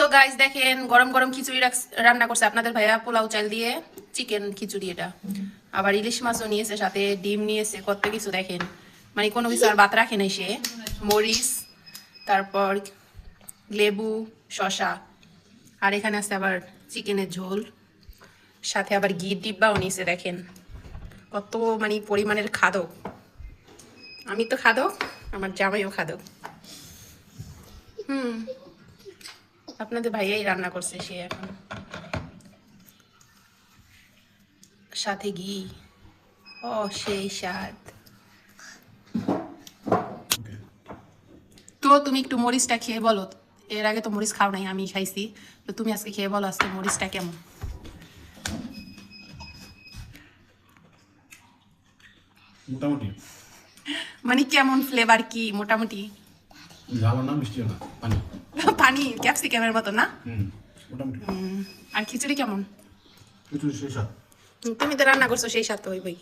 তো গাইস দেখেন গরম গরম খিচুড়ি রান্না করছে আপনাদের ভাইয়া, পোলাও চাল দিয়ে চিকেন খিচুড়ি। এটা আবার ইলিশ মাছও নিয়েছে, সাথে ডিম নিয়েছে, কত কিছু দেখেন। মানে কোনো কিছু আর বাদ রাখে নাই সে। মরিচ, তারপর লেবু, শসা, আর এখানে আছে আবার চিকেনের ঝোল, সাথে আবার ঘি ডিব্বাও নিয়েছে। দেখেন কত মানে পরিমাণের খাদক। আমি তো খাদক, আমার জামাইও খাদক। আপনাদের ভাইয়াই রান্না করছে সে এখন, সাথে ঘি। ও সেই স্বাদ। তো তুমি একটু মরিচটা খেয়ে বলো, এর আগে তো মরিচ খাও নাই, আমি খাইছি। তো তুমি আজকে খেয়ে বলো আজকে মরিচটা কেমন। মোটামুটি মানে কেমন ফ্লেভার, কি মোটামুটি? ঝাল না মিষ্টিও না, পানি। পানি, ক্যাপসিকামের মতো না? মোটামুটি। আর খিচুড়ি কেমন? খিচুড়ি সেই স্বাদ। তুমি তো রান্না করছো, সেই স্বাদ তো হইবই।